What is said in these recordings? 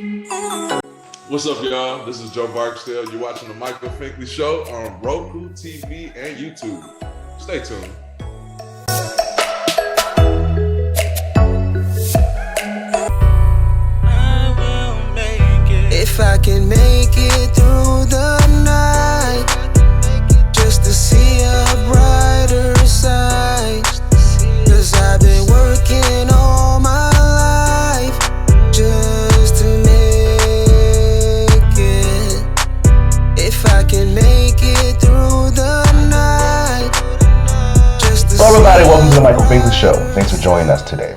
What's up, y'all? This is Joe Barksdale. You're watching the Michael Finkley Show on RokuTV and YouTube. Stay tuned. If I can make it through the night, just to see a brighter side, 'cause I've been working all my life just to make it. If I can make it through the night, just to Hello everybody, welcome to the Michael Finkley Show. Thanks for joining us today.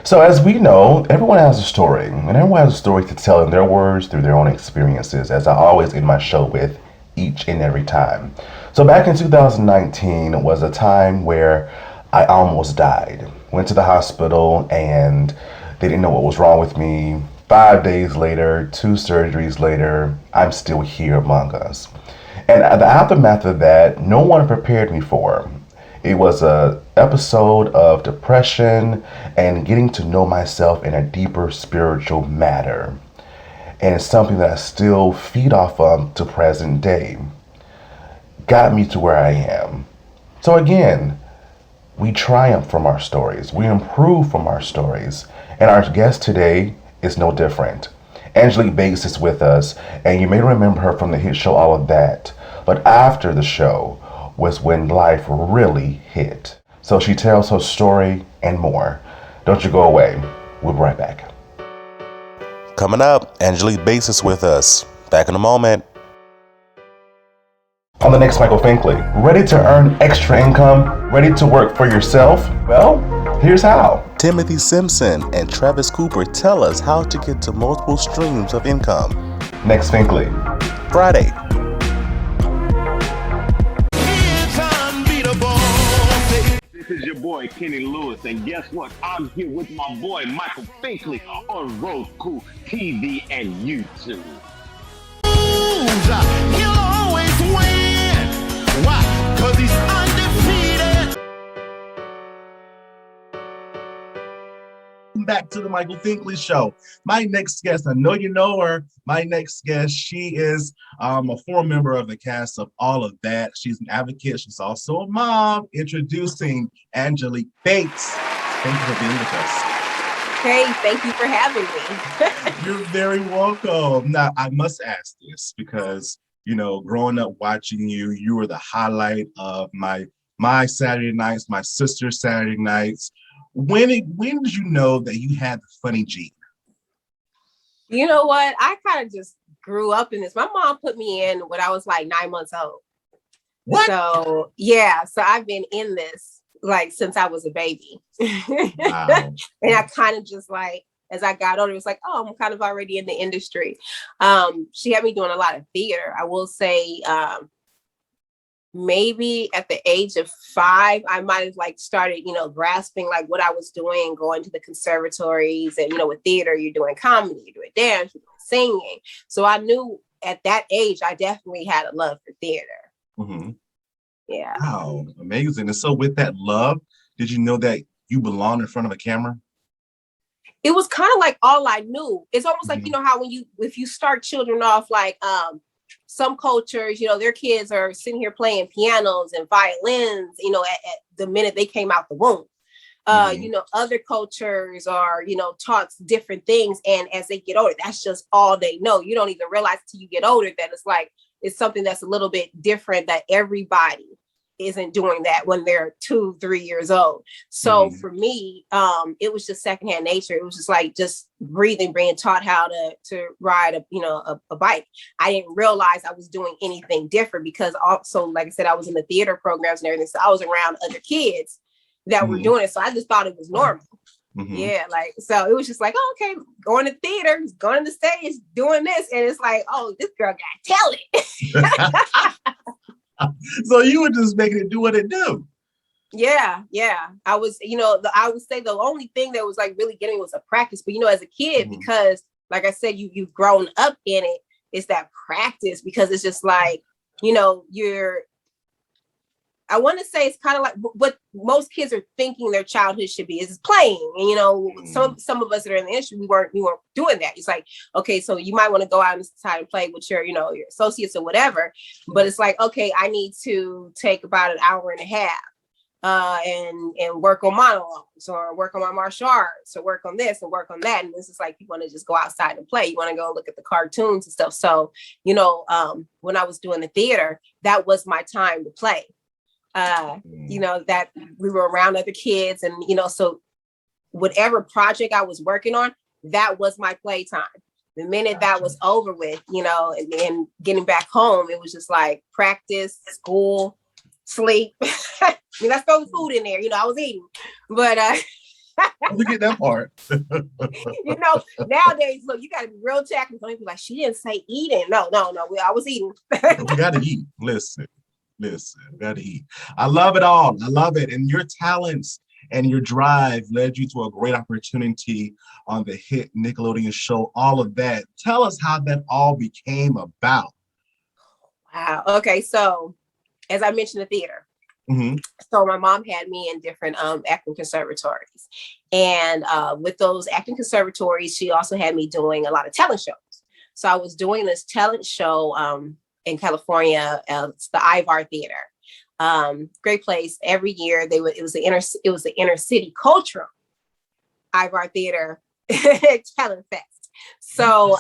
So as we know, everyone has a story, and everyone has a story to tell in their words through their own experiences, as I always end my show with each and every time. So back in 2019 was a time where I almost died. Went to the hospital and they didn't know what was wrong with me. 5 days later, 2 surgeries later, I'm still here among us. And the aftermath of that, no one prepared me for. It was an episode of depression and getting to know myself in a deeper spiritual matter. And it's something that I still feed off of to present day. Got me to where I am. So again, we triumph from our stories. We improve from our stories. And our guest today is no different. Angelique Bates is with us, and you may remember her from the hit show All of That. But after the show was when life really hit. So she tells her story and more. Don't you go away. We'll be right back. Coming up, Angelique Bates is with us. Back in a moment. On the next Michael Finkley, ready to earn extra income? Ready to work for yourself? Well, here's how. Timothy Simpson and Travis Cooper tell us how to get to multiple streams of income. Next Finkley, Friday. This is your boy Kenny Lewis, and guess what? I'm here with my boy Michael Finkley on RokuTV and YouTube. He'll always win. Why? 'Cause he's undefeated. Welcome back to the Michael Finkley Show. My next guest, I know you know her. My next guest, she is a former member of the cast of All of That. She's an advocate. She's also a mom. Introducing Angelique Bates. Thank you for being with us. Hey, thank you for having me. You're very welcome. Now, I must ask this because, you know, growing up watching you, you were the highlight of my Saturday nights, my sister's Saturday nights. When did you know that you had the funny gene? You know what? I kind of just grew up in this. My mom put me in when I was like 9 months old. What? So, yeah. So I've been in this like since I was a baby. Wow. And I kind of just like, as I got older, it was like, oh, I'm kind of already in the industry. She had me doing a lot of theater. I will say, maybe at the age of 5, I might have like started, grasping like what I was doing, going to the conservatories and, with theater, you're doing comedy, you're doing dance, you're doing singing. So I knew at that age, I definitely had a love for theater. Mm-hmm. Yeah. Wow, amazing. And so with that love, did you know that you belong in front of a camera? It was kind of like all I knew. It's almost like, how if you start children off like, some cultures, their kids are sitting here playing pianos and violins, at the minute they came out the womb. Other cultures are, taught different things. And as they get older, that's just all they know. You don't even realize till you get older that it's something that's a little bit different, that everybody isn't doing that when they're 2-3 years old. So for me, it was just secondhand nature. It was just like just breathing, being taught how to ride a bike. I didn't realize I was doing anything different because also, like I said, I was in the theater programs and everything. So I was around other kids that were doing it. So I just thought it was normal. Mm-hmm. Yeah. So it was just like, oh, okay, going to theater, going to the stage, doing this. And it's like, oh, this girl got talent. So you were just making it do what it do. Yeah. I was, I would say the only thing that was like really getting was a practice. But as a kid, because like I said, you've grown up in it, it's that practice because it's just like, I want to say it's kind of like what most kids are thinking their childhood should be is playing. And, you know, some of us that are in the industry, we weren't doing that. It's like, okay, so you might want to go out inside and play with your, you know, your associates or whatever. But it's like, okay, I need to take about an hour and a half and work on monologues or work on my martial arts or work on this and work on that. And this is like, you want to just go outside and play. You want to go look at the cartoons and stuff. So, you know, when I was doing the theater, that was my time to play. You know, that we were around other kids and, you know, so whatever project I was working on, that was my playtime. The minute that was over with, you know, and then getting back home, it was just like practice, school, sleep. I mean, let's throw the food in there. You know, I was eating, but we get that part. You know, nowadays, look, you got to be real technical. People like, she didn't say eating. No, I was eating. We got to eat. Listen, gotta eat. I love it all. I love it. And your talents and your drive led you to a great opportunity on the hit Nickelodeon show, all of that. Tell us how that all became about. Wow. Okay. So as I mentioned, the theater. Mm-hmm. So my mom had me in different acting conservatories. And with those acting conservatories, she also had me doing a lot of talent shows. So I was doing this talent show in California. It's the Ivar Theater. Great place. Every year it was the inner city cultural Ivar Theater Talent Fest. So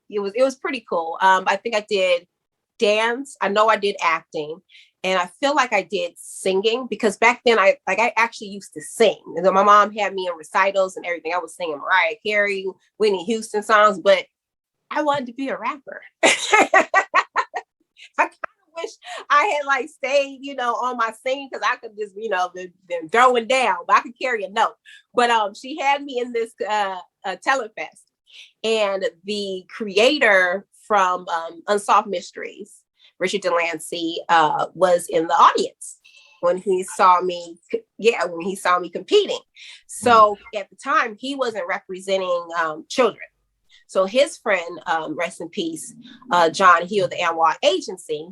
it was pretty cool. I think I did dance. I know I did acting. And I feel like I did singing because back then I actually used to sing. And my mom had me in recitals and everything. I was singing Mariah Carey, Whitney Houston songs, but I wanted to be a rapper. I kind of wish I had like stayed, you know, on my singing because I could just, you know, been throwing down, but I could carry a note. But she had me in this talent fest, and the creator from Unsolved Mysteries, Richard Delancey, was in the audience when he saw me. When he saw me competing. So at the time, he wasn't representing children. So his friend, rest in peace, John Hill, the Anwar agency,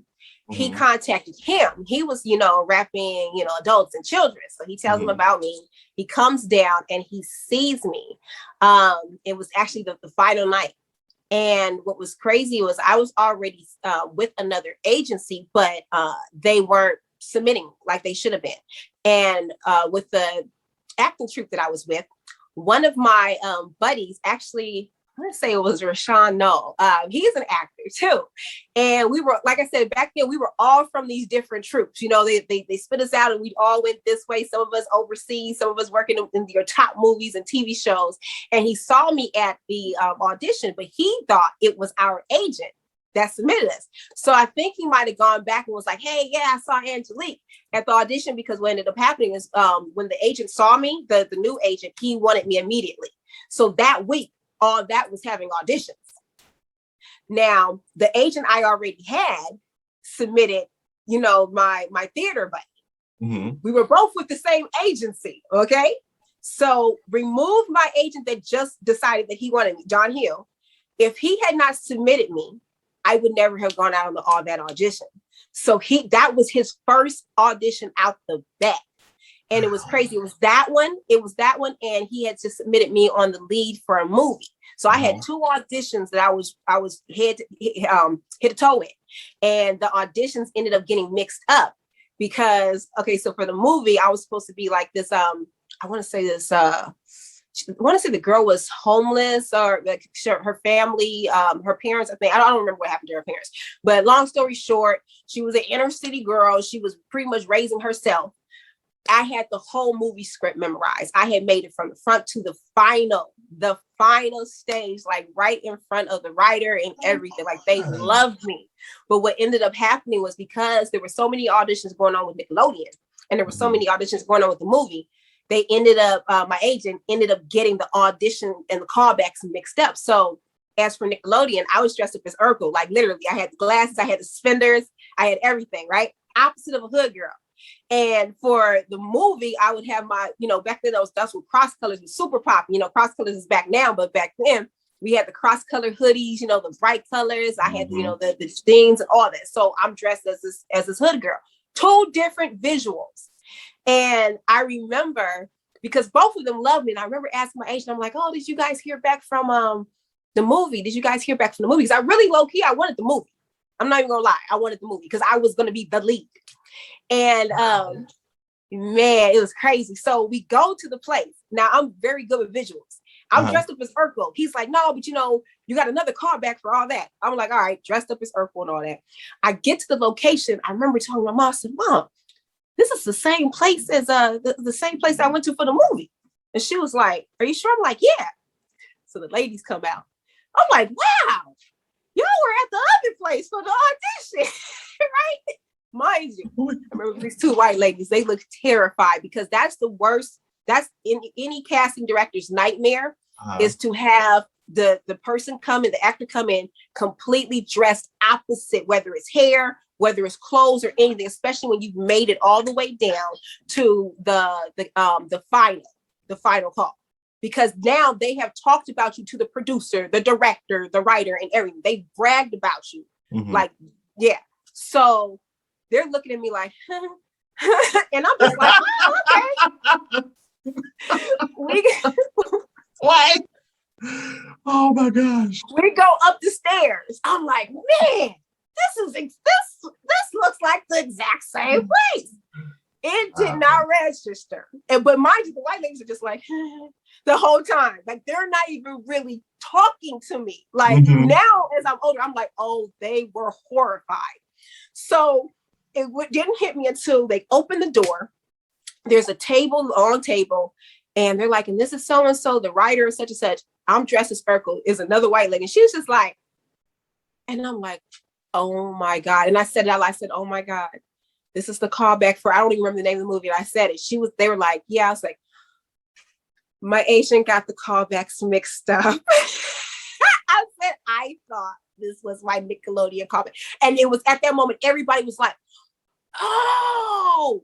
he contacted him. He was, you know, rapping, you know, adults and children. So he tells him about me. He comes down and he sees me. It was actually the final night. And what was crazy was I was already with another agency, but they weren't submitting like they should have been. And with the acting troupe that I was with, one of my buddies actually, I want to say it was Rashawn Null. He's an actor too. And we were, like I said, back then, we were all from these different troupes. You know, they split us out and we all went this way. Some of us overseas, some of us working in your top movies and TV shows. And he saw me at the audition, but he thought it was our agent that submitted us. So I think he might have gone back and was like, hey, yeah, I saw Angelique at the audition, because what ended up happening is when the agent saw me, the new agent, he wanted me immediately. So that week, all that was having auditions. Now, the agent I already had submitted, you know, my theater buddy. We were both with the same agency, okay? So remove my agent that just decided that he wanted me, John Hill. If he had not submitted me, I would never have gone out on all that audition. So that was his first audition out the bat. And it was crazy. It was that one. And he had just submitted me on the lead for a movie. So I had two auditions that I was hit a toe in. And the auditions ended up getting mixed up because, okay, so for the movie, I was supposed to be like this, I want to say the girl was homeless, or like her family, her parents, I don't remember what happened to her parents. But long story short, she was an inner city girl. She was pretty much raising herself. I had the whole movie script memorized. I had made it from the front to the final stage, like right in front of the writer and everything. Like they loved me. But what ended up happening was because there were so many auditions going on with Nickelodeon and there were so many auditions going on with the movie, they ended up, my agent ended up getting the audition and the callbacks mixed up. So as for Nickelodeon, I was dressed up as Urkel. Like literally, I had the glasses, I had the suspenders, I had everything, right? Opposite of a hood girl. And for the movie, I would have my, you know, back then that's when cross colors was super pop. You know, cross colors is back now, but back then we had the cross color hoodies, you know, the bright colors. I had, you know, the jeans and all that. So I'm dressed as this hood girl. 2 different visuals. And I remember, because both of them loved me, and I remember asking my agent, I'm like, oh, did you guys hear back from the movie? Did you guys hear back from the movie? Because I really low-key, I wanted the movie. I'm not even gonna lie, I wanted the movie because I was gonna be the lead. And man, it was crazy. So we go to the place. Now I'm very good with visuals. I'm dressed up as Urkel. He's like, no, but you know, you got another callback for all that. I'm like, all right, dressed up as Urkel and all that. I get to the location. I remember telling my mom, I said, Mom, this is the same place as the same place I went to for the movie. And she was like, are you sure? I'm like, yeah. So the ladies come out. I'm like, wow, y'all were at the other place for the audition, right? Mind you, I remember these 2 white ladies, they looked terrified because that's the worst. That's in any casting director's nightmare is to have the person come in, the actor come in completely dressed opposite, whether it's hair, whether it's clothes or anything, especially when you've made it all the way down to the final call. Because now they have talked about you to the producer, the director, the writer, and everything. They bragged about you. Like, yeah. So they're looking at me like, and I'm just like, oh, okay. What? Oh my gosh. We go up the stairs. I'm like, man, this looks like the exact same place. It did not register. But mind you, the white ladies are just like the whole time. Like they're not even really talking to me. Like now as I'm older, I'm like, oh, they were horrified. So it didn't hit me until they opened the door. There's a long table, and they're like, and this is so-and-so, the writer, such and such. I'm dressed as Urkel, is another white lady. And she was just like, and I'm like, oh my God. And I said it out loud. I said, oh my God, this is the callback for, I don't even remember the name of the movie. And I said it. They were like, yeah. I was like, my agent got the callbacks mixed up. I said, I thought this was my Nickelodeon callback. And it was at that moment, everybody was like, oh,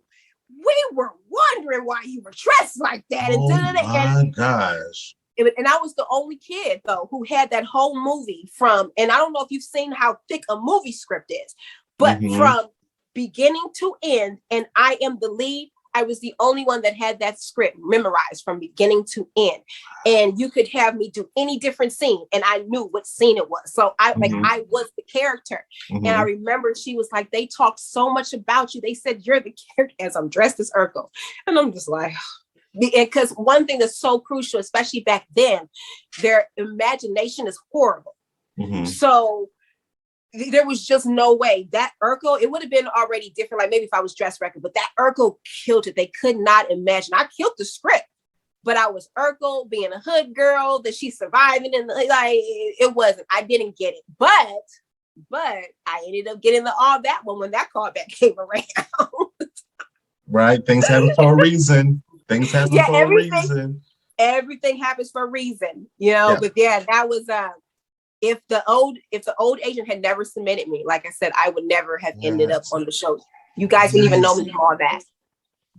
we were wondering why you were dressed like that. Oh my gosh. And I was the only kid, though, who had that whole movie and I don't know if you've seen how thick a movie script is, but from beginning to end, and I am the lead, I was the only one that had that script memorized from beginning to end. And you could have me do any different scene, and I knew what scene it was. So I was the character. And I remember she was like, they talked so much about you. They said, you're the character, as I'm dressed as Urkel. And I'm just like, because one thing that's so crucial, especially back then, their imagination is horrible. So there was just no way that Urkel, it would have been already different. Like maybe if I was dressed record, but that Urkel killed it. They could not imagine. I killed the script, but I was Urkel being a hood girl that she's surviving. And like, it wasn't, I didn't get it, but I ended up getting all that one when that callback came around. Right. Things happen for a reason. Things happen for a reason. Everything happens for a reason, you know, but yeah, that was, if the old agent had never submitted me, like I said, I would never have ended up on the show. You guys didn't even know me from all that.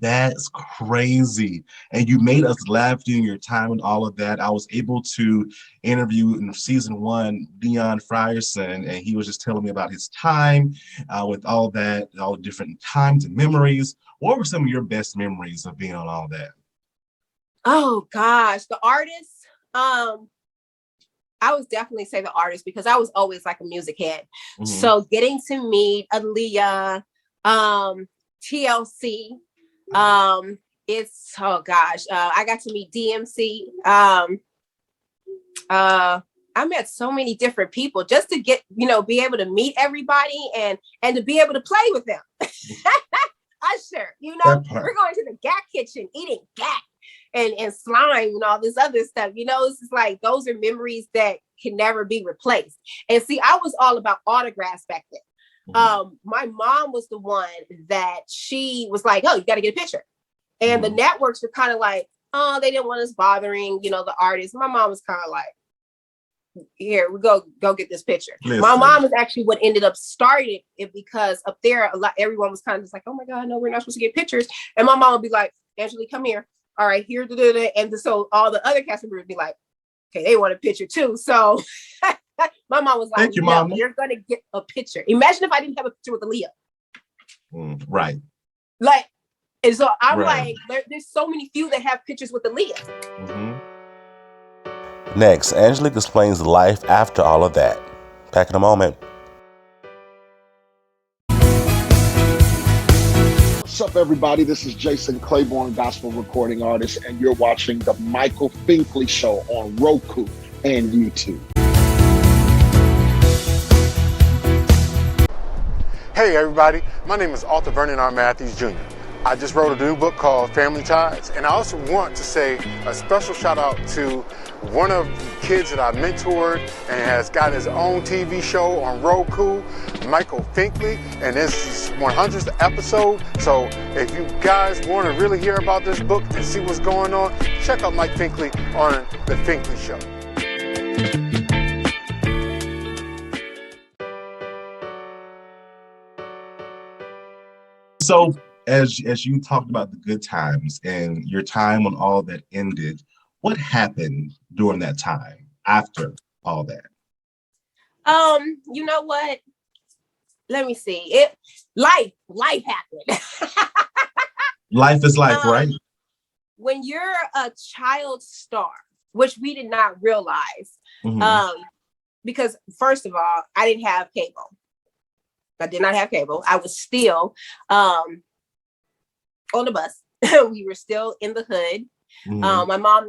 That's crazy. And you made us laugh during your time and all of that. I was able to interview in season 1, Dion Frierson, and he was just telling me about his time with all that, all the different times and memories. What were some of your best memories of being on all that? Oh gosh, the artists. I would definitely say the artist because I was always like a music head. So getting to meet Aaliyah, TLC, it's, oh gosh, I got to meet DMC. I met so many different people just to get, be able to meet everybody and to be able to play with them. Usher, we're going to the GAC kitchen eating GAC. And slime and all this other stuff, it's just like, those are memories that can never be replaced. And see, I was all about autographs back then. My mom was the one that she was like, oh, you got to get a picture. And the networks were kind of like, oh, they didn't want us bothering, the artists. My mom was kind of like, here, we go get this picture. Listen. My mom is actually what ended up starting it because up there, everyone was kind of just like, oh my God, no, we're not supposed to get pictures. And my mom would be like, Angelique, come here. All right, here, and so all the other cast members would be like, okay, they want a picture too. So my mom was like, Thank you, Mom. You're gonna get a picture. Imagine if I didn't have a picture with Aaliyah. Right. Like, and so I'm Right. like, there's so many few that have pictures with Aaliyah. Next, Angelique explains life after all of that. Back in a moment. What's up, everybody? This is Jason Claiborne, gospel recording artist, and you're watching the Michael Finkley Show on Roku and YouTube. Hey everybody, my name is Arthur Vernon R. Matthews Jr. I just wrote a new book called Family Ties, and I also want to say a special shout out to one of the kids that I mentored and has got his own TV show on Roku, Michael Finkley, and this is 100th episode. So if you guys want to really hear about this book and see what's going on, check out Mike Finkley on The Finkley Show. So as you talked about the good times and your time when all that ended, what happened during that time after all that? You know what? Let me see. Life happened. Life is life, right? When you're a child star, which we did not realize, because first of all, I didn't have cable. I did not have cable. I was still on the bus. We were still in the hood. My mom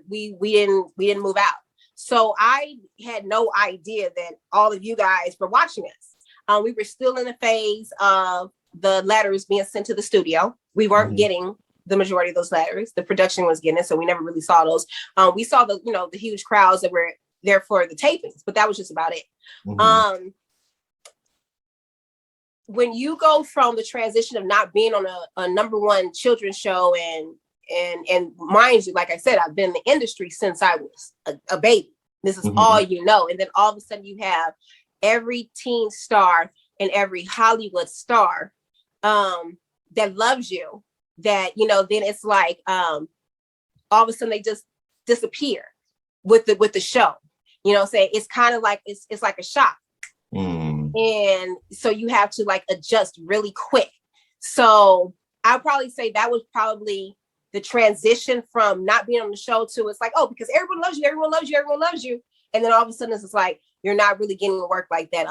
we didn't move out. So I had no idea that all of you guys were watching us. We were still in the phase of the letters being sent to the studio. We weren't getting the majority of those letters. The production was getting it, so we never really saw those. We saw the huge crowds that were there for the tapings, but that was just about it. When you go from the transition of not being on a number one children's show and mind you, like I said, I've been in the industry since I was a baby. This is all you know. And then all of a sudden you have every teen star and every Hollywood star that loves you, that, then it's like all of a sudden they just disappear with the show. Say it's kind of like it's like a shock. And so you have to like adjust really quick. So I'll probably say that was probably the transition from not being on the show to it's like, oh, because everyone loves you, everyone loves you, everyone loves you. And then all of a sudden it's just like, you're not really getting work like that.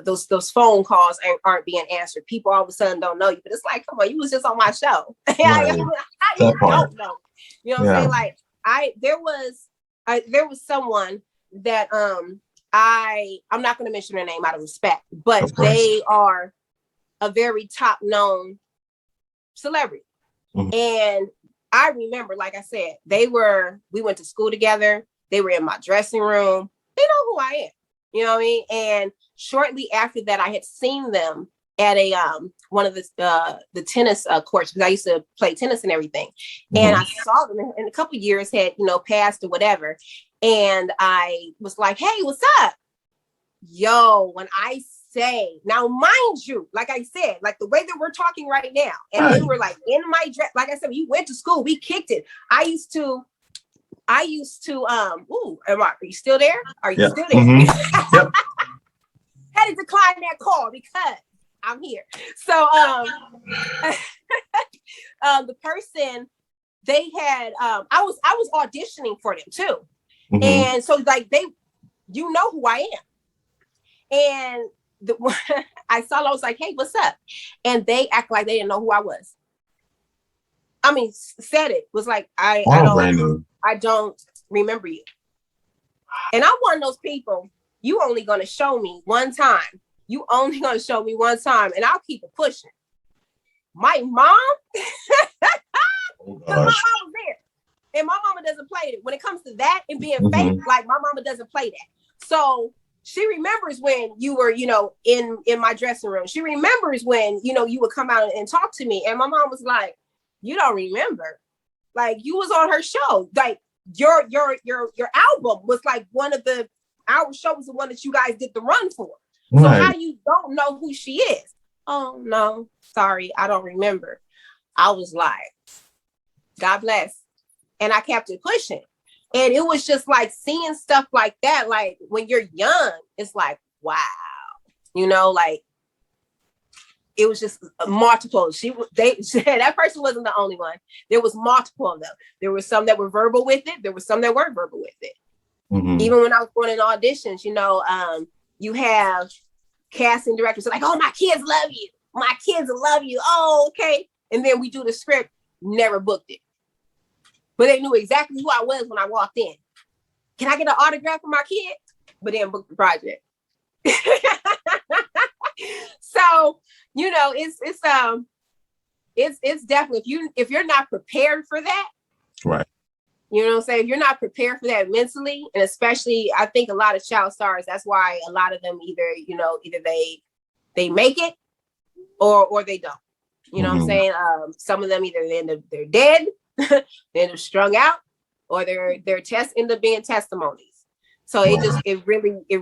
Those phone calls aren't being answered. People all of a sudden don't know you, but it's like, come on, you was just on my show. I don't know. You know what I'm saying? Like there was someone that, I'm not going to mention their name out of respect, but they are a very top known celebrity. And I remember, like I said, we went to school together. They were in my dressing room. They know who I am. You know what I mean? And shortly after that, I had seen them at a one of the tennis courts, because I used to play tennis and everything. And I saw them, and a couple of years had passed or whatever. And I was like, hey, what's up? Yo, when I say, now mind you, like I said, like the way that we're talking right now, and they were like in my dress, like I said, we went to school, we kicked it. I used to, are you still there? Are you still there? Yep. Had to decline that call because I'm here. So the person they had, I was auditioning for them too. And so like who I am. And I was like, hey, what's up? And they act like they didn't know who I was. I mean, said it was like, I don't remember you. And I'm one of those people, you only going to show me one time. You only going to show me one time, and I'll keep it pushing. My mom, my mom was there. And my mama doesn't play it. When it comes to that and being fake, like my mama doesn't play that. So she remembers when you were, in my dressing room. She remembers when, you would come out and talk to me. And my mom was like, you don't remember. Like you was on her show. Like your album was like our show was the one that you guys did the run for. So how you don't know who she is? Oh no, sorry, I don't remember. I was like, God bless. And I kept it pushing. And it was just like seeing stuff like that. Like when you're young, it's like, wow, like it was just multiple. That person wasn't the only one. There was multiple of them. There were some that were verbal with it. There were some that weren't verbal with it. Mm-hmm. Even when I was going in auditions, you have casting directors like, oh, my kids love you. My kids love you. Oh, okay. And then we do the script, never booked it. But they knew exactly who I was when I walked in. Can I get an autograph from my kid? But then book the project. So, it's definitely, if you're not prepared for that, right. You know what I'm saying? If you're not prepared for that mentally, and especially I think a lot of child stars, that's why a lot of them either they make it or they don't. You know what I'm saying? Some of them either they're dead, they end up strung out, or their tests end up being testimonies. So it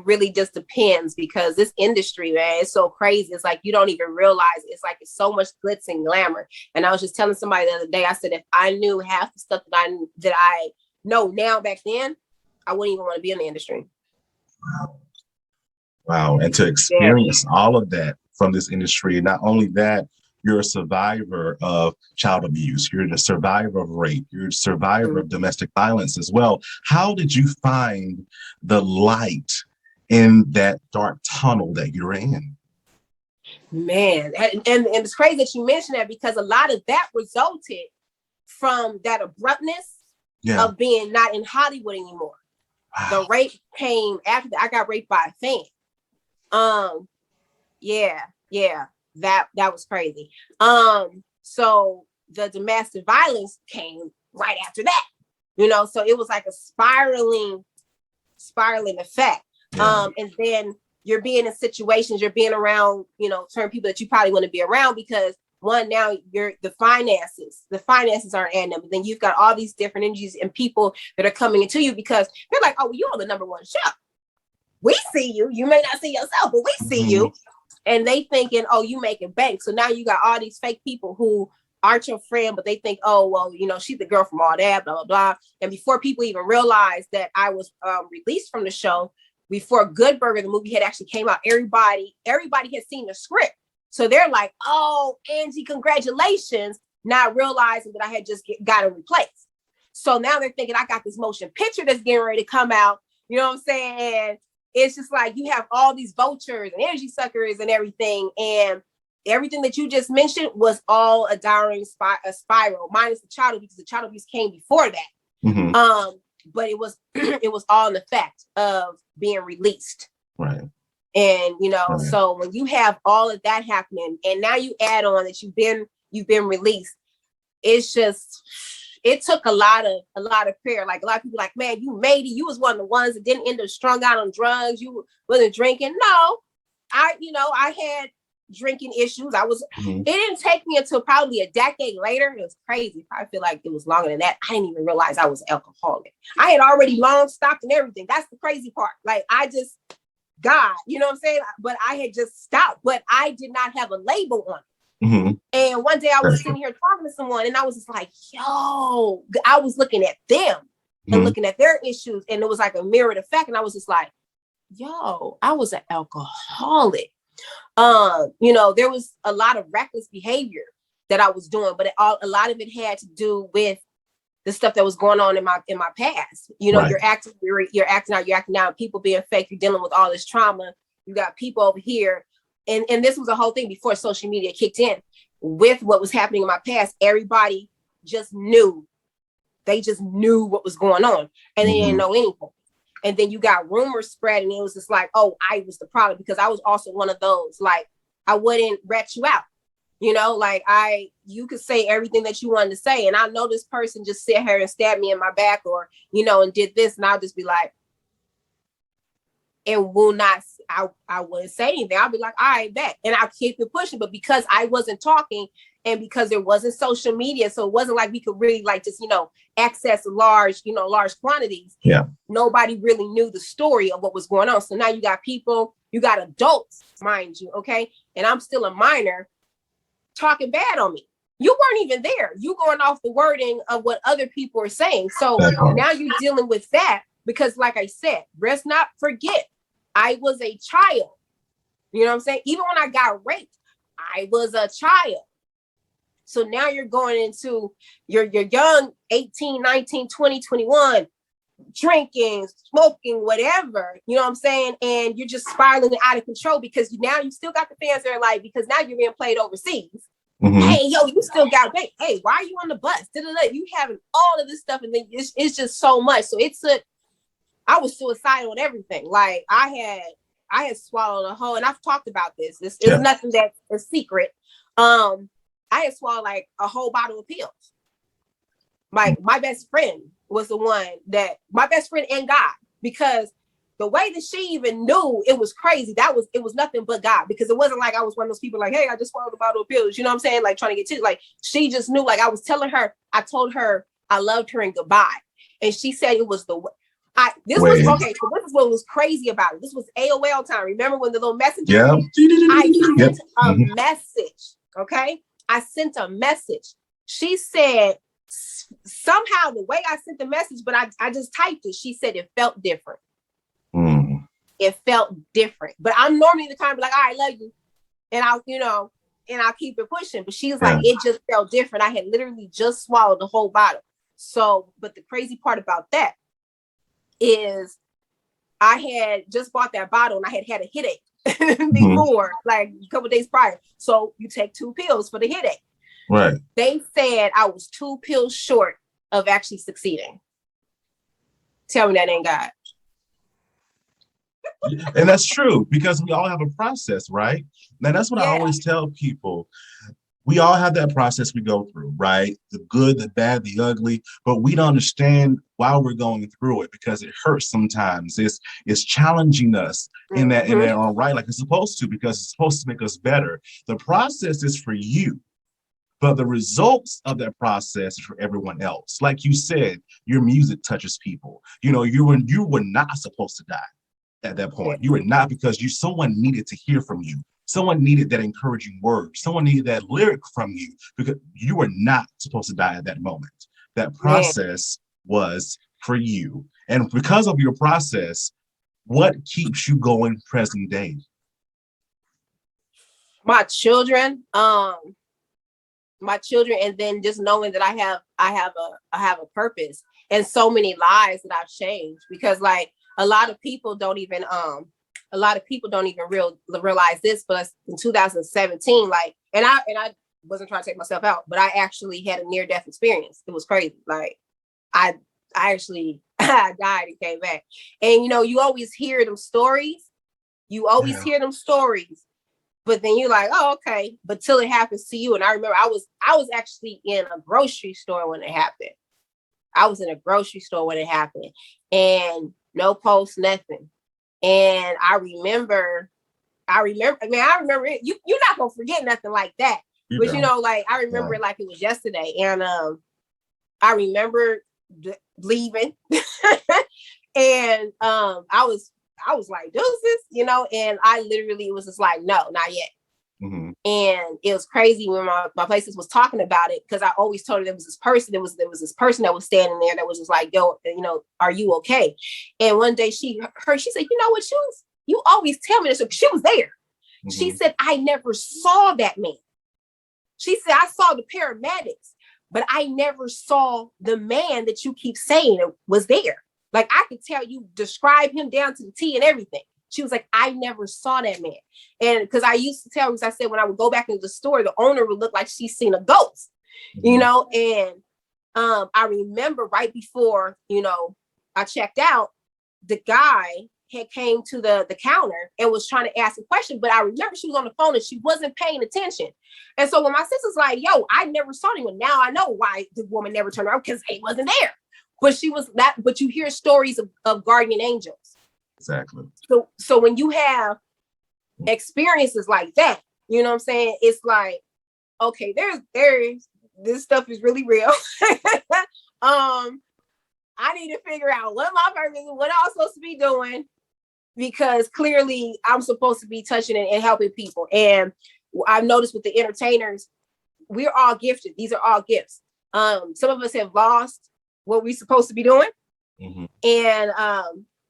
really just depends, because this industry, man, it's so crazy. It's like you don't even realize it's so much glitz and glamour. And I was just telling somebody the other day, I said, if I knew half the stuff that I know now back then, I wouldn't even want to be in the industry. Wow. And to experience all of that from this industry, not only that, you're a survivor of child abuse. You're the survivor of rape. You're a survivor of domestic violence as well. How did you find the light in that dark tunnel that you're in? Man, and it's crazy that you mentioned that, because a lot of that resulted from that abruptness of being not in Hollywood anymore. Wow. The rape came after that. I got raped by a fan. That was crazy. So the domestic violence came right after that, so it was like a spiraling effect. Yeah. And then you're being in situations, you're being around, certain people that you probably want to be around, because one, now the finances aren't adding up. But then you've got all these different energies and people that are coming into you, because they're like, oh, well, you're on the #1 show. We see you. You may not see yourself, but we see you. And they thinking, oh, you making bank. So now you got all these fake people who aren't your friend, but they think, oh, well, she's the girl from all that, blah, blah, blah. And before people even realized that I was released from the show, before Good Burger, the movie had actually came out, everybody had seen the script. So they're like, oh, Angie, congratulations. Not realizing that I had just gotten replaced. So now they're thinking I got this motion picture that's getting ready to come out. You know what I'm saying? And it's just like you have all these vultures and energy suckers and everything. And everything that you just mentioned was all a downward spiral, minus the child abuse, because the child abuse came before that. Mm-hmm. But it was all an effect of being released. Right. And, so when you have all of that happening, and now you add on that you've been released, it's just, it took a lot of prayer. Like a lot of people like, man, you made it. You was one of the ones that didn't end up strung out on drugs. You wasn't drinking. No, I had drinking issues. It didn't take me until probably a decade later. It was crazy. I feel like it was longer than that. I didn't even realize I was alcoholic. I had already long stopped and everything. That's the crazy part. Like God, you know what I'm saying? But I had just stopped, but I did not have a label on it. Mm-hmm. And one day I was sitting here talking to someone, and I was just like, yo, I was looking at them and looking at their issues, and it was like a mirrored effect. And I was just like, yo, I was an alcoholic. There was a lot of reckless behavior that I was doing, but a lot of it had to do with the stuff that was going on in my past. Right. You're acting out, people being fake, you're dealing with all this trauma. You got people over here. And this was a whole thing before social media kicked in. With what was happening in my past, everybody just knew. They just knew what was going on, and they didn't know anything. And then you got rumors spreading. It was just like, oh, I was the problem, because I was also one of those. Like, I wouldn't rat you out. You could say everything that you wanted to say, and I know this person just sit here and stab me in my back, or and did this, and I'll just be like, and I wouldn't say anything. I'll be like, all right, bet. And I'll keep it pushing. But because I wasn't talking, and because there wasn't social media, so it wasn't like we could really just, access large quantities. Yeah. Nobody really knew the story of what was going on. So now you got people, you got adults, mind you, okay? And I'm still a minor talking bad on me. You weren't even there. You going off the wording of what other people are saying. So now you're dealing with that, because like I said, let's not forget, I was a child. You know what I'm saying? Even when I got raped, I was a child. So now you're going into your young 18, 19, 20, 21, drinking, smoking, whatever, you know what I'm saying? And you're just spiraling out of control because now you still got the fans that are like, because now you're being played overseas. Mm-hmm. Hey, yo, you still got bait. Hey, why are you on the bus? Da-da-da. You having all of this stuff, and then it's just so much. So I was suicidal and everything. Like I had swallowed a whole, and I've talked about this. This is nothing that is secret. I had swallowed like a whole bottle of pills. My best friend was the one my best friend and God, because the way that she even knew it was crazy, it was nothing but God, because it wasn't like I was one of those people like, hey, I just swallowed a bottle of pills. You know what I'm saying? Like trying to get to, like, she just knew, like I was telling her, I told her I loved her and goodbye. And she said it was this was what was crazy about it. This was AOL time. Remember when the little messenger? Yeah. I sent a message. Okay. I sent a message. She said somehow the way I sent the message, but I just typed it. She said it felt different. It felt different. But I'm normally the kind of like, all right, love you. And I'll keep it pushing. But she was like, it just felt different. I had literally just swallowed the whole bottle. So, but the crazy part about that is I had just bought that bottle and I had a headache before, like a couple of days prior. So you take 2 pills for the headache. Right. They said I was 2 pills short of actually succeeding. Tell me that ain't God. And that's true, because we all have a process, right? Now that's what I always tell people. We all have that process we go through, right? The good, the bad, the ugly, but we don't understand why we're going through it, because it hurts sometimes. It's challenging us in that own right, like it's supposed to, because it's supposed to make us better. The process is for you, but the results of that process is for everyone else. Like you said, your music touches people. You know, you were not supposed to die at that point. You were not, because someone needed to hear from you. Someone needed that encouraging word. Someone needed that lyric from you, because you were not supposed to die at that moment. That process was for you. And because of your process, what keeps you going present day? My children, and then just knowing that I have a purpose, and so many lives that I've changed, because like a lot of people don't even realize this, but in 2017, like, and I wasn't trying to take myself out, but I actually had a near-death experience. It was crazy. Like I actually I died and came back. And you always hear them stories. Hear them stories, but then you're like, oh, okay. But till it happens to you. And I remember I was actually in a grocery store when it happened. I was in a grocery store when it happened, and no post, nothing. And I remember it. You're not gonna forget nothing like that. But like I remember it like it was yesterday. And I remember leaving. And I was like, deuces, and I literally was just like, no, not yet. And it was crazy when my places was talking about it, because I always told her there was this person. There was this person that was standing there that was just like, yo, are you okay? And one day she said, you know what, you always tell me this. So she was there. She said, I never saw that man. She said, I saw the paramedics, but I never saw the man that you keep saying was there. Like I could tell you, describe him down to the T and everything. She was like, I never saw that man. And because I used to tell her, because I said when I would go back into the store, the owner would look like she's seen a ghost, and I remember right before, I checked out, the guy had came to the counter and was trying to ask a question, but I remember she was on the phone and she wasn't paying attention. And so when my sister's like, yo, I never saw anyone. Now I know why the woman never turned around, because he wasn't there. But she was that, but you hear stories of guardian angels. Exactly. So when you have experiences like that, you know what I'm saying? It's like, okay, there's this stuff is really real. I need to figure out what my purpose is, what I'm supposed to be doing, because clearly I'm supposed to be touching and helping people. And I've noticed with the entertainers, we're all gifted. These are all gifts. Some of us have lost what we're supposed to be doing. And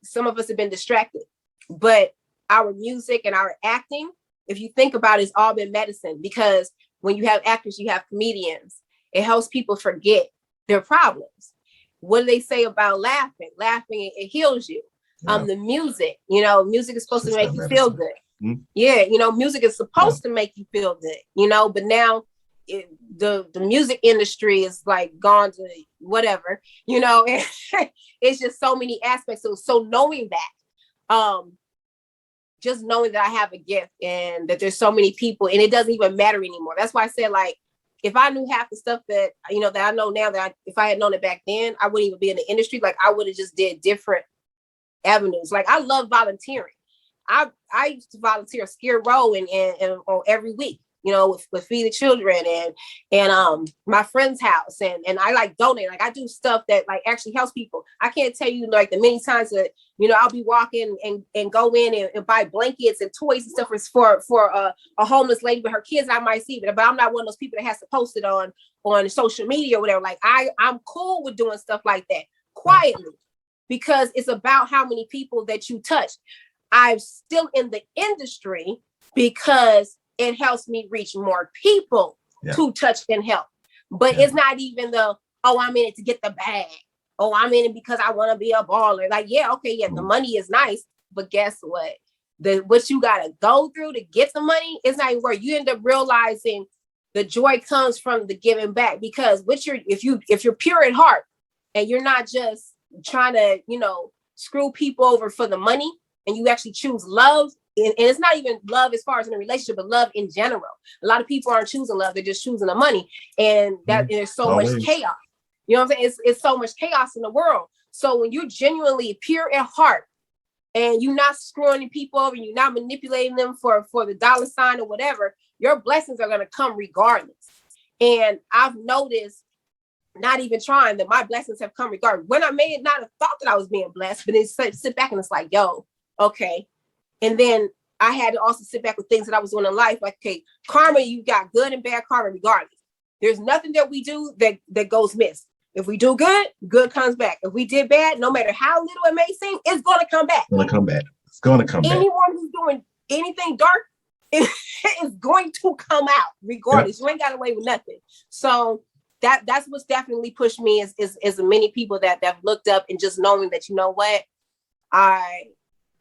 some of us have been distracted, but our music and our acting if you think about it, it's all been medicine, because when you have actors, you have comedians. It helps people forget their problems. What do they say about laughing? Laughing, it heals you. Yeah. The music, you know, music is supposed to make you feel good. Mm-hmm. Yeah, you know, music is supposed to make you feel good, you know, but now the music industry is like gone to whatever, you know, and it's just so many aspects. So knowing that, just knowing that I have a gift and that there's so many people, and it doesn't even matter anymore. That's why I said, like, if I knew half the stuff that, you know, that I know now, if I had known it back then, I wouldn't even be in the industry. Like, I would have just did different avenues. Like, I love volunteering. I used to volunteer at Skid Row and every week, you know, with Feed the Children and my friend's house, and I like donate. Like, I do stuff that like actually helps people. I can't tell you like the many times that, you know, I'll be walking and go in and buy blankets and toys and stuff for a homeless lady with her kids. I might see it, but I'm not one of those people that has to post it on social media or whatever. Like, I'm cool with doing stuff like that quietly, because it's about how many people that you touch. I'm still in the industry because it helps me reach more people to touch and help. But it's not even I'm in it to get the bag. Oh, I'm in it because I want to be a baller. Like, the money is nice, but guess what? What you got to go through to get the money, it's not even worth. You end up realizing the joy comes from the giving back, because if you're pure at heart and you're not just trying to, you know, screw people over for the money, and you actually choose love, and it's not even love as far as in a relationship, but love in general. A lot of people aren't choosing love; they're just choosing the money, and and there's so much chaos. You know what I'm saying? It's so much chaos in the world. So when you're genuinely pure at heart, and you're not screwing people over, you're not manipulating them for the dollar sign or whatever, your blessings are going to come regardless. And I've noticed, not even trying, that my blessings have come regardless. When I may not have thought that I was being blessed, but then sit back and it's like, yo, okay. And then I had to also sit back with things that I was doing in life. Like, okay, karma, you got good and bad karma regardless. There's nothing that we do that goes missed. If we do good, good comes back. If we did bad, no matter how little it may seem, it's going to come back. It's going to come back. Anyone who's doing anything dark is going to come out regardless. You ain't got away with nothing. So that's what's definitely pushed me is the many people that have looked up, and just knowing that, you know what,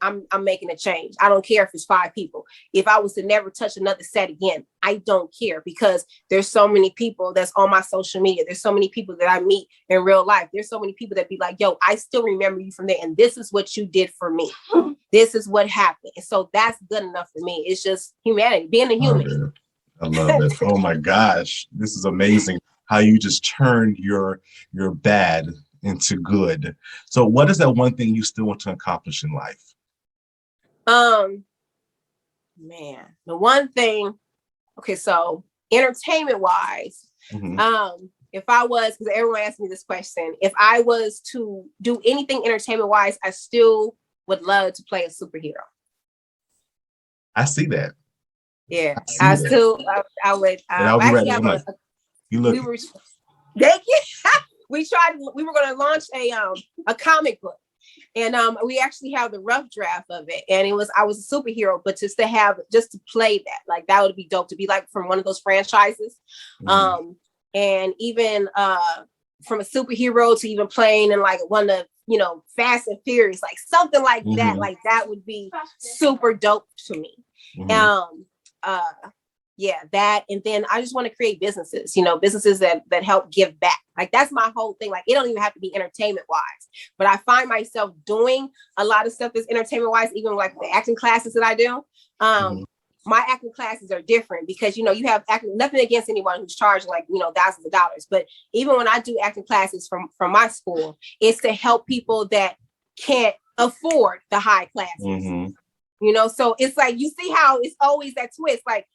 I'm making a change. I don't care if it's 5 people. If I was to never touch another set again, I don't care, because there's so many people that's on my social media. There's so many people that I meet in real life. There's so many people that be like, yo, I still remember you from there. And this is what you did for me. This is what happened. And so that's good enough for me. It's just humanity, being a human. I love it. Oh my gosh. This is amazing how you just turned your bad into good. So what is that one thing you still want to accomplish in life? Man, the one thing, okay, so entertainment wise, if I was, because everyone asked me this question, if I was to do anything entertainment wise, I still would love to play a superhero. I see that. Yeah, I would. Actually have we were going to launch a comic book. And we actually have the rough draft of it. And I was a superhero, but just to play that, like, that would be dope, to be like from one of those franchises. And even from a superhero to even playing in like one of, you know, Fast and Furious, like something like that. Like, that would be super dope to me. Yeah, that. And then I just want to create businesses, you know, businesses that help give back. Like, that's my whole thing. Like, it don't even have to be entertainment wise, but I find myself doing a lot of stuff that's entertainment wise, even like the acting classes that I do. My acting classes are different because, you know, you have acting, nothing against anyone who's charging like, you know, thousands of dollars. But even when I do acting classes from my school, it's to help people that can't afford the high classes, you know? So it's like, you see how it's always that twist. Like,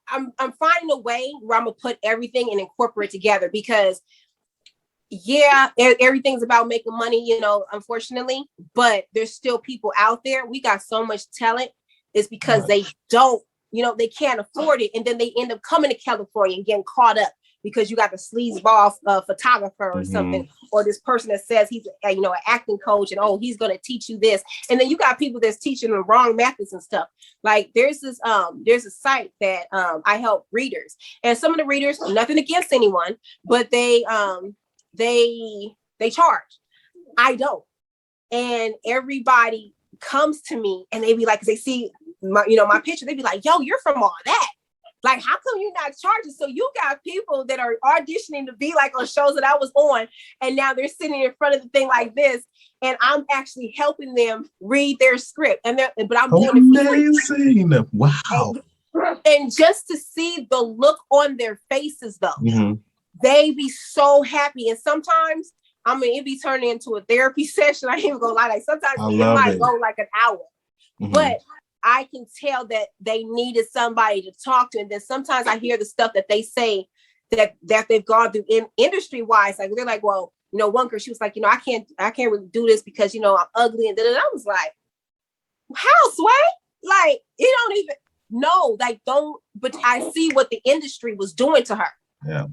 I'm finding a way where I'm gonna put everything and incorporate together, because everything's about making money, you know, unfortunately, but there's still people out there. We got so much talent. It's because they don't, you know, they can't afford it. And then they end up coming to California and getting caught up because you got the sleazeball photographer or something, or this person that says he's an acting coach and he's going to teach you this, and then you got people that's teaching the wrong methods and stuff. Like there's a site that I help readers, and some of the readers, nothing against anyone, but they charge. I don't, and everybody comes to me and they be like, 'cause they see my picture, they be like, yo, you're from all that. Like, how come you're not charging? So you got people that are auditioning to be like on shows that I was on, and now they're sitting in front of the thing like this, and I'm actually helping them read their script, but I'm doing it for free. Wow. And just to see the look on their faces, though, they be so happy. And sometimes, it be turning into a therapy session. I ain't even gonna lie. Like sometimes it might go like an hour, but I can tell that they needed somebody to talk to. And then sometimes I hear the stuff that they say that they've gone through industry wise. Like they're like, well, one girl, she was like, I can't really do this because, I'm ugly. And then I was like, how, Sway? Like, you don't even know, like, but I see what the industry was doing to her. Yeah.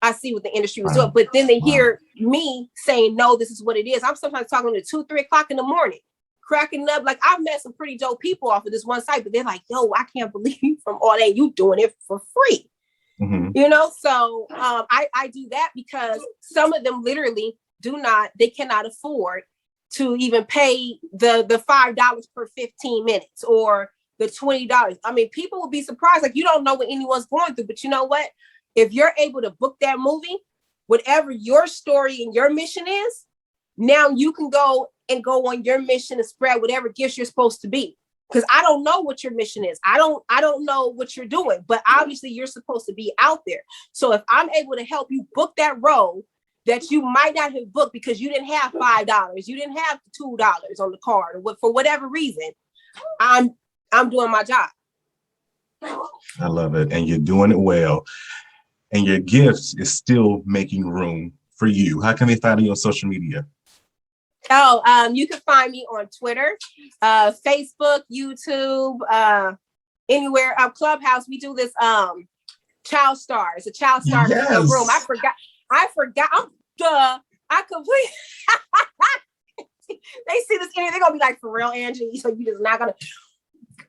I see what the industry was doing, but then they hear me saying, no, this is what it is. I'm sometimes talking to 2, 3 o'clock in the morning, cracking up. Like I've met some pretty dope people off of this one site, but they're like, yo, I can't believe you from all that. You doing it for free. So I do that because some of them literally they cannot afford to even pay the $5 per 15 minutes or the $20. I mean, people will be surprised. Like you don't know what anyone's going through, but you know what? If you're able to book that movie, whatever your story and your mission is, now you can go on your mission and spread whatever gifts you're supposed to be. Because I don't know what your mission is. I don't know what you're doing, but obviously you're supposed to be out there. So if I'm able to help you book that role that you might not have booked because you didn't have $5, you didn't have $2 on the card, or for whatever reason, I'm doing my job. I love it. And you're doing it well. And your gifts is still making room for you. How can they find you on social media? You can find me on Twitter, Facebook, YouTube, anywhere. Clubhouse. We do this Child Stars, a Child Star room. I forgot. I completely. They see this interview, they're gonna be like, for real, Angie. So you just not gonna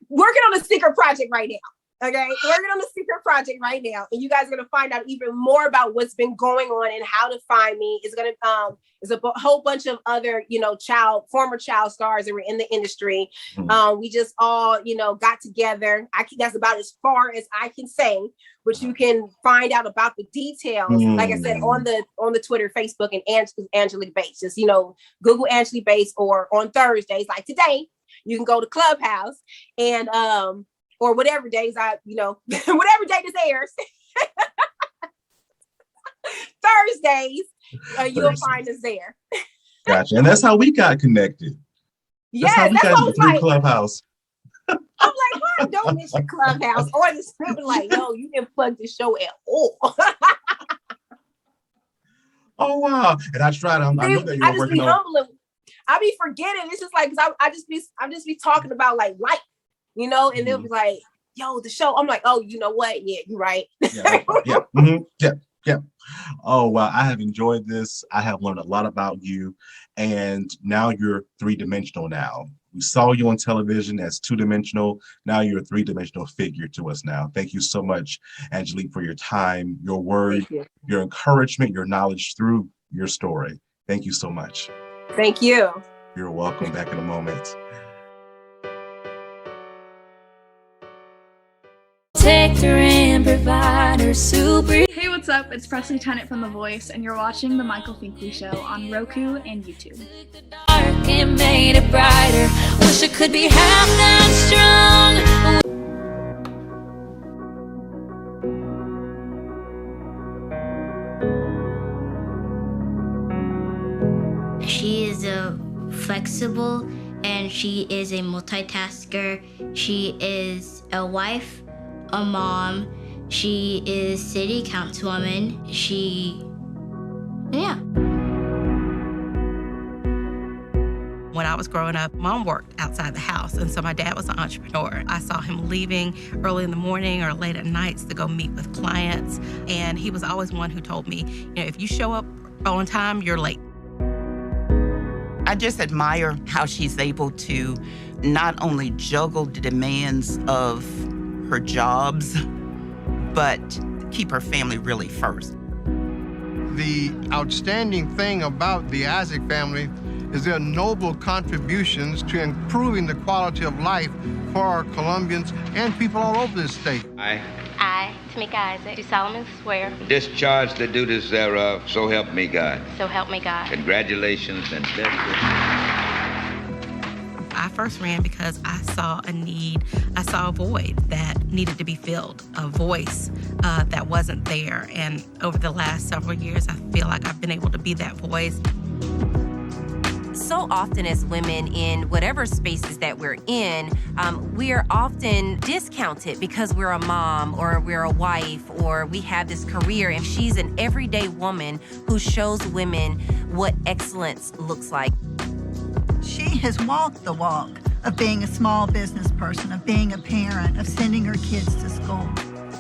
working on a secret project right now. Okay, working on the secret project right now, and you guys are gonna find out even more about what's been going on and how to find me. It's gonna there's a whole bunch of other former child stars that were in the industry. We just all got together. That's about as far as I can say, but you can find out about the details. Like I said, on the Twitter, Facebook, and Angelique Bates. Just Google Angelique Bates, or on Thursdays like today, you can go to Clubhouse and or whatever days whatever day this airs. Thursdays, you'll find us there. Gotcha. And that's how we got connected. Yes, that's how we got through Clubhouse. I'm like, why don't mention Clubhouse? Or the script like, no, you didn't plug the show at all. Oh wow. And I tried. I know that you were working on. I be forgetting. It's just like, cause I just be talking about like life. And they'll be like, yo, the show. I'm like, oh, you know what? Yeah, you're right. Yeah. Oh, wow. I have enjoyed this. I have learned a lot about you. And now you're 3-dimensional now. We saw you on television as 2-dimensional. Now you're a 3-dimensional figure to us now. Thank you so much, Angelique, for your time, your word, your encouragement, your knowledge through your story. Thank you so much. Thank you. You're welcome. Back in a moment. Protector and provider, super. Hey, what's up? It's Presley Tennant from The Voice, and you're watching The Michael Finkley Show on Roku and YouTube. Dark and made it brighter. Wish it could be half that strong. She is flexible, and she is a multitasker. She is a wife, a mom. She is city councilwoman. When I was growing up, Mom worked outside the house, and so my dad was an entrepreneur. I saw him leaving early in the morning or late at nights to go meet with clients, and he was always one who told me, if you show up on time, you're late. I just admire how she's able to not only juggle the demands of her jobs, but keep her family really first. The outstanding thing about the Isaac family is their noble contributions to improving the quality of life for our Colombians and people all over this state. I, Tamika Isaac, do solemnly swear. Discharge the duties thereof, so help me God. So help me God. Congratulations and best wishes. I first ran because I saw a need, I saw a void that needed to be filled, a voice that wasn't there. And over the last several years, I feel like I've been able to be that voice. So often as women in whatever spaces that we're in, we are often discounted because we're a mom or we're a wife or we have this career, and she's an everyday woman who shows women what excellence looks like. She has walked the walk of being a small business person, of being a parent, of sending her kids to school.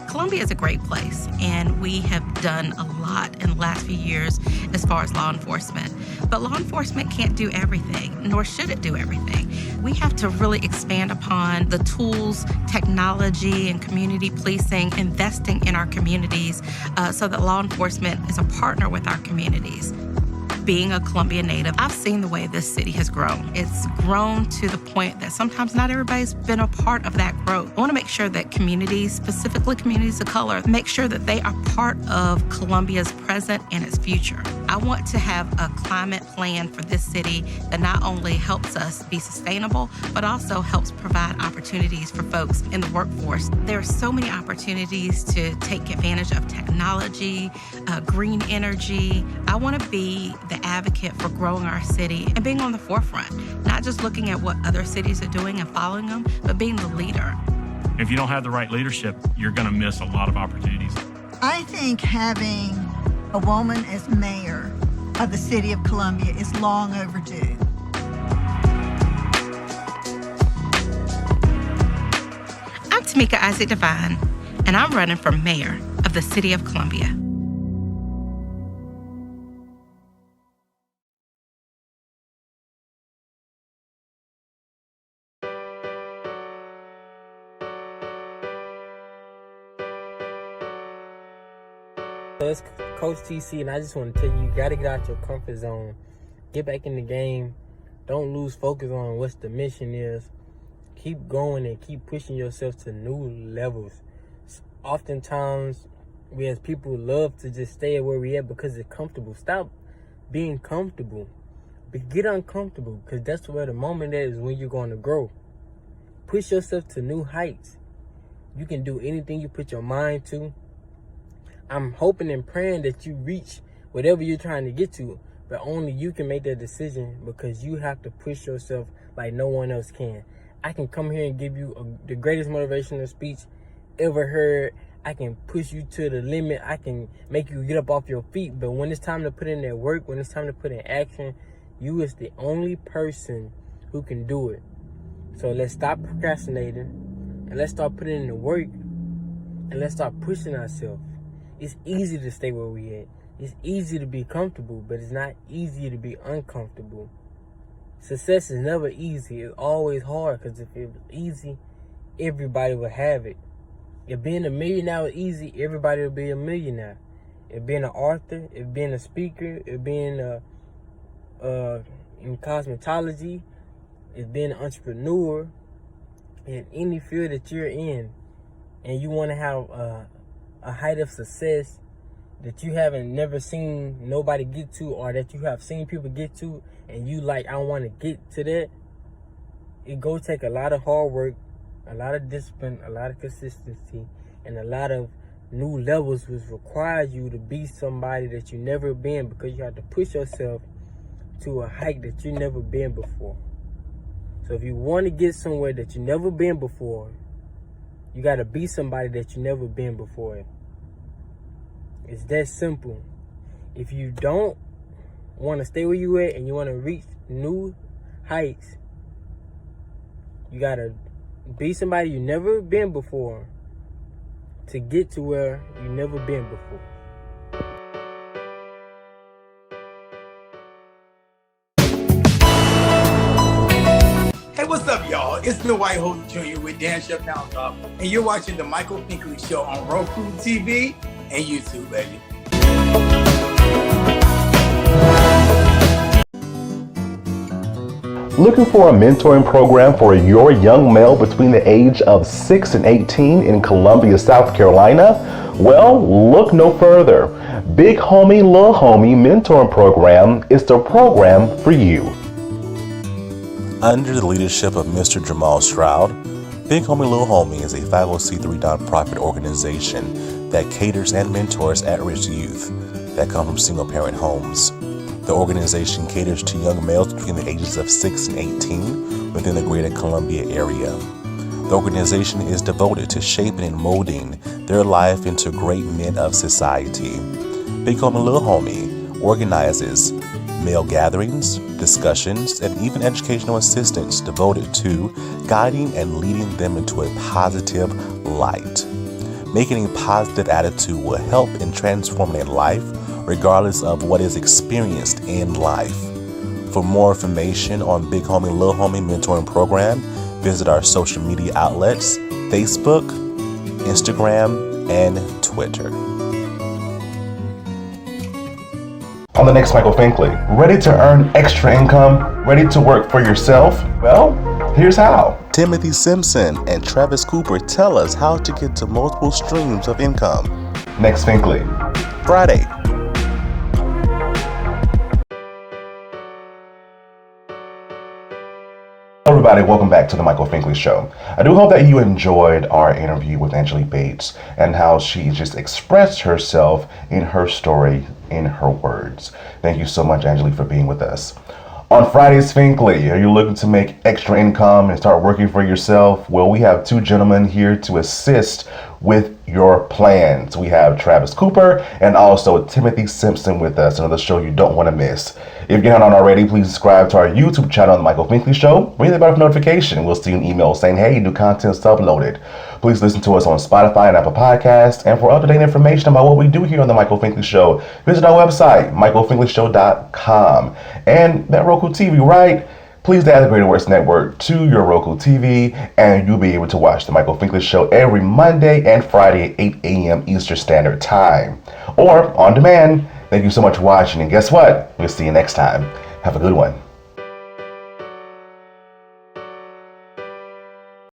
Columbia is a great place, and we have done a lot in the last few years as far as law enforcement. But law enforcement can't do everything, nor should it do everything. We have to really expand upon the tools, technology, and community policing, investing in our communities so that law enforcement is a partner with our communities. Being a Columbia native, I've seen the way this city has grown. It's grown to the point that sometimes not everybody's been a part of that growth. I want to make sure that communities, specifically communities of color, make sure that they are part of Columbia's present and its future. I want to have a climate plan for this city that not only helps us be sustainable, but also helps provide opportunities for folks in the workforce. There are so many opportunities to take advantage of technology, green energy. I want to be the advocate for growing our city and being on the forefront, not just looking at what other cities are doing and following them, but being the leader. If you don't have the right leadership, you're going to miss a lot of opportunities. I think having a woman as mayor of the city of Columbia is long overdue. I'm Tamika Isaac Devine, and I'm running for mayor of the city of Columbia. It's Coach TC, and I just want to tell you, you got to get out your comfort zone. Get back in the game. Don't lose focus on what the mission is. Keep going and keep pushing yourself to new levels. Oftentimes, we as people love to just stay where we at because it's comfortable. Stop being comfortable. But get uncomfortable, because that's where the moment is when you're going to grow. Push yourself to new heights. You can do anything you put your mind to. I'm hoping and praying that you reach whatever you're trying to get to, but only you can make that decision, because you have to push yourself like no one else can. I can come here and give you the greatest motivational speech ever heard. I can push you to the limit. I can make you get up off your feet, but when it's time to put in that work, when it's time to put in action, you is the only person who can do it. So let's stop procrastinating, and let's start putting in the work, and let's start pushing ourselves. It's easy to stay where we at. It's easy to be comfortable, but it's not easy to be uncomfortable. Success is never easy. It's always hard, because if it was easy, everybody would have it. If being a millionaire was easy, everybody would be a millionaire. If being an author, if being a speaker, if being in cosmetology, if being an entrepreneur, in any field that you're in, and you want to have a height of success that you haven't never seen nobody get to, or that you have seen people get to, and you like, I want to get to that, it go take a lot of hard work, a lot of discipline, a lot of consistency, and a lot of new levels, which requires you to be somebody that you never been, because you have to push yourself to a height that you never been before. So if you want to get somewhere that you never been before, you got to be somebody that you never been before. It's that simple. If you don't want to stay where you at and you want to reach new heights. You gotta be somebody you never been before to get to where you never been before. Hey, what's up, y'all? It's the White Hope Jr. with Dan Chef Down Top, and you're watching the Michael Finkley Show on RokuTV and YouTube, baby. Looking for a mentoring program for your young male between the age of 6 and 18 in Columbia, South Carolina? Well, look no further. Big Homie, Little Homie Mentoring Program is the program for you. Under the leadership of Mr. Jamal Stroud, Big Homie, Little Homie is a 501c3 nonprofit organization that caters and mentors at-risk youth that come from single-parent homes. The organization caters to young males between the ages of 6 and 18 within the greater Columbia area. The organization is devoted to shaping and molding their life into great men of society. Big Homie, Little Homie organizes male gatherings, discussions, and even educational assistance devoted to guiding and leading them into a positive light. Making a positive attitude will help in transforming their life regardless of what is experienced in life. For more information on Big Homie, Little Homie Mentoring Program, visit our social media outlets, Facebook, Instagram, and Twitter. On the next Michael Finkley, ready to earn extra income? Ready to work for yourself? Well, here's how. Timothy Simpson and Travis Cooper tell us how to get to multiple streams of income. Next Finkley, Friday. Hello everybody, welcome back to the Michael Finkley Show. I do hope that you enjoyed our interview with Angelique Bates and how she just expressed herself in her story, in her words. Thank you so much, Angelique, for being with us. On Fridays, Finkley, are you looking to make extra income and start working for yourself? Well, we have two gentlemen here to assist with your plans. We have Travis Cooper and also Timothy Simpson with us, another show you don't want to miss. If you haven't already, please subscribe to our YouTube channel, The Michael Finkley Show. Ring the bell for notification. We'll see you an email saying, hey, new content's uploaded. Please listen to us on Spotify and Apple Podcasts. And for up-to-date information about what we do here on The Michael Finkley Show, visit our website, michaelfinkley.com. And that Roku TV, right? Please add the Greater Works Network to your Roku TV, and you'll be able to watch The Michael Finkley Show every Monday and Friday at 8 a.m. Eastern Standard Time, or on demand. Thank you so much for watching, and guess what? We'll see you next time. Have a good one.